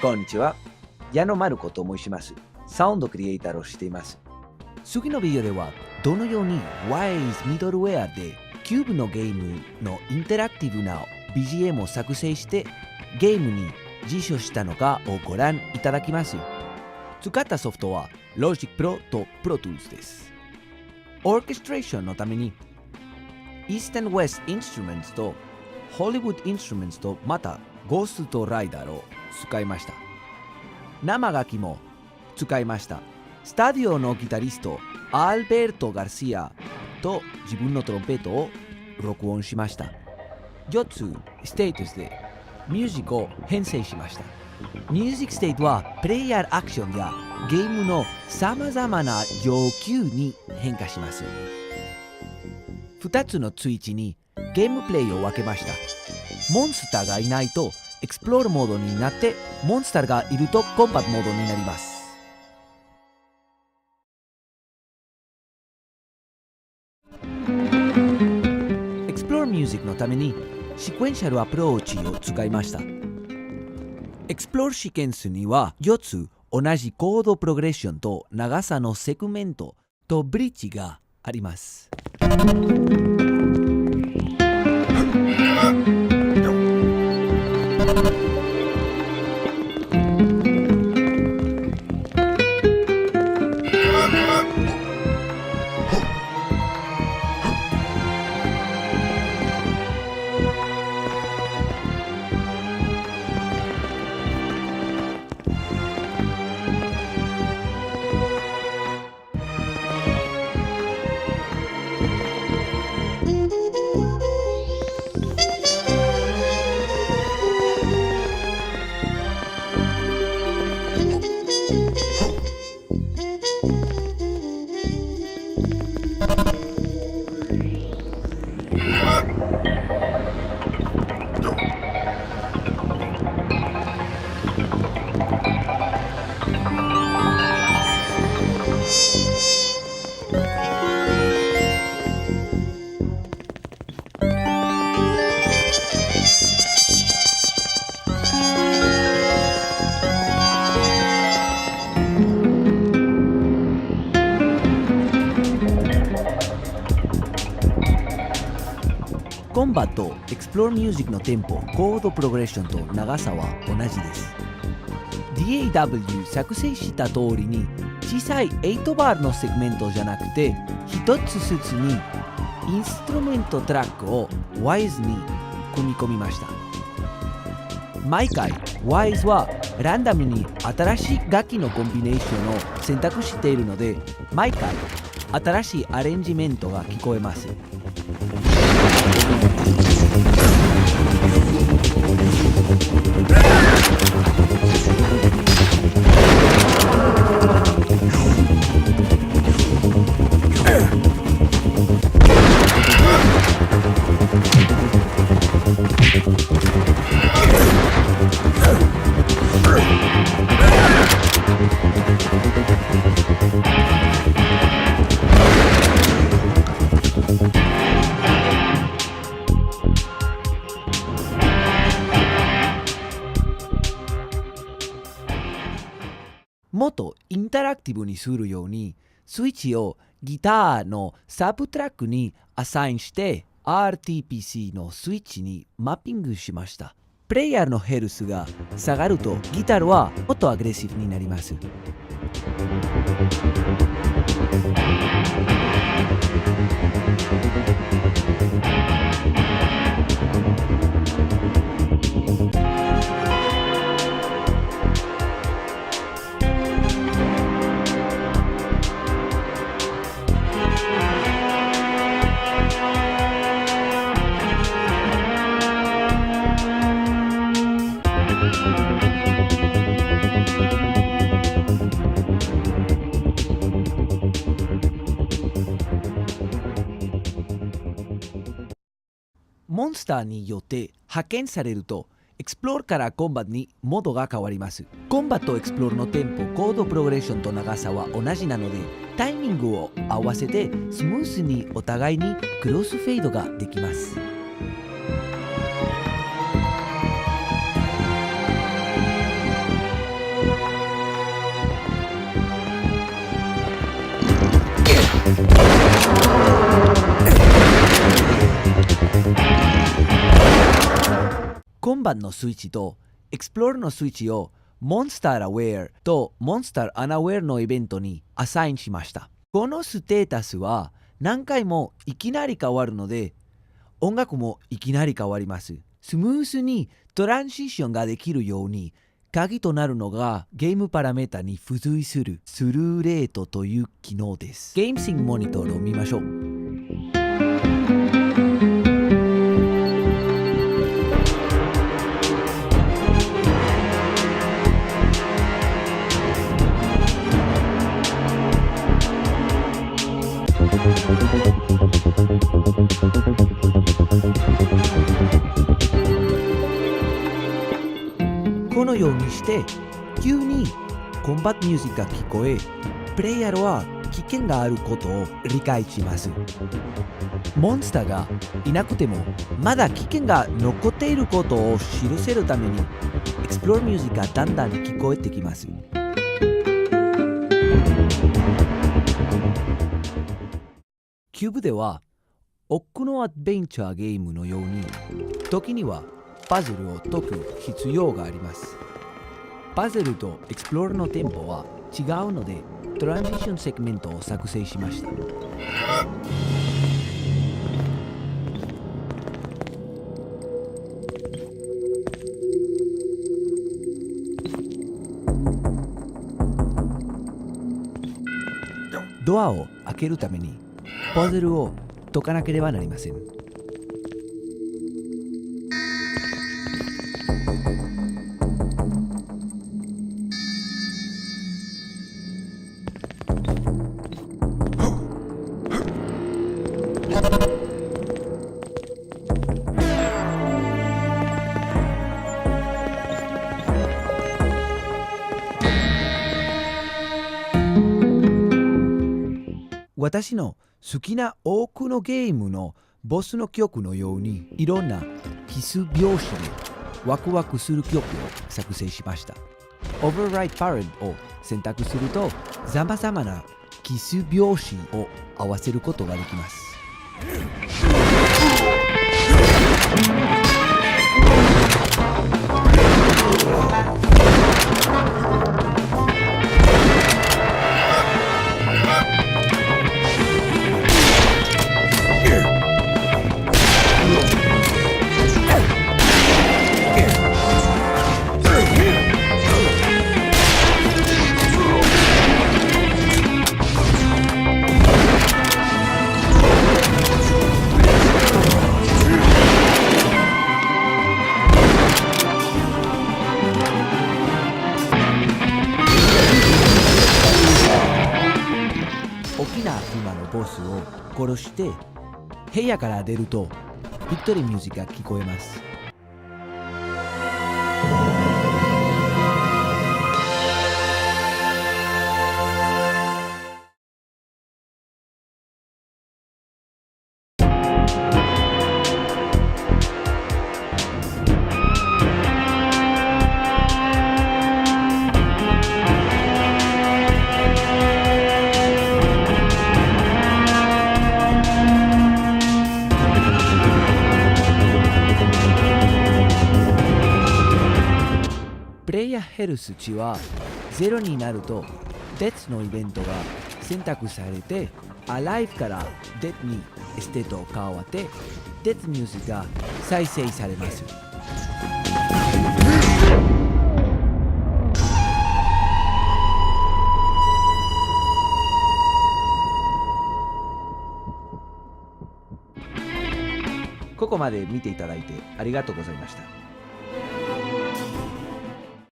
こんにちは。矢野丸子と申します。サウンドクリエイターをしています。次のビデオでは、どのように Wise ミドルウェアでキューブのゲームのインタラクティブな BGM を作成してゲームに実証したのかをご覧いただきます。使ったソフトは Logic Pro と Pro Tools です。オーケストレーションのために East and West Instruments と Hollywood Instruments とまた Ghost Rider を使いました。生楽器も使いました。スタディオのギタリストアルベルト・ガルシアと自分のトロンペットを録音しました。4つステートでミュージックを編成しました。ミュージックステートはプレイヤーアクションやゲームのさまざまな要求に変化します。2つのスイッチにゲームプレイを分けました。モンスターがいないとエクスプロールモードになって、モンスターがいるとコンバットモードになります。エクスプロールミュージックのためにシクエンシャルアプローチを使いました。エクスプロールシケンスには4つ同じコードプログレッションと長さのセグメントとブリッジがあります。コンバット、エクスプロールミュージックのテンポ、コードプログレッションと長さは同じです。DAW 作成した通りに小さい8バーのセグメントじゃなくて一つずつにインストゥルメントトラックを Wise に組み込みました。毎回 Wise はランダムに新しい楽器のコンビネーションを選択しているので、毎回新しいアレンジメントが聞こえます。もっとインタラクティブにするようにスイッチをギターのサブトラックにアサインして RTPC のスイッチにマッピングしました。プレイヤーのヘルスが下がるとギターはもっとアグレッシブになります。モンスターによって派遣されるとエクスプロールからコンバットにモードが変わります。コンバットエクスプロールのテンポ、コードプログレッションと長さは同じなので、タイミングを合わせてスムースにお互いにクロスフェードができます。4番のスイッチと Explore のスイッチを Monster Aware と Monster Unaware のイベントにアサインしました。このステータスは何回もいきなり変わるので、音楽もいきなり変わります。スムースにトランジションができるように、鍵となるのがゲームパラメータに付随するスルーレートという機能です。ゲームシングモニトールを見ましょう。このようにして急にコンバットミュージックが聞こえ、プレイヤーは危険があることを理解します。モンスターがいなくてもまだ危険が残っていることを知らせるためにエクスプロールミュージックがだんだん聞こえてきます。キューブでは多くのアドベンチャーゲームのように時にはパズルを解く必要があります。パズルとエクスプロールのテンポは違うのでトランジションセグメントを作成しました。ドアを開けるためにパズルを解かなければなりません。私の好きな多くのゲームのボスの曲のようにいろんなキス拍子でワクワクする曲を作成しました。Override Parade を選択すると様々なキス拍子を合わせることができます。大きな今のボスを殺して部屋から出るとビクトリーミュージックが聞こえます。プレイヤーヘルス値は0になるとデッツのイベントが選択されて Alive からデッツにステートを変わってデッツミュージックが再生されます。ここまで見ていただいてありがとうございました。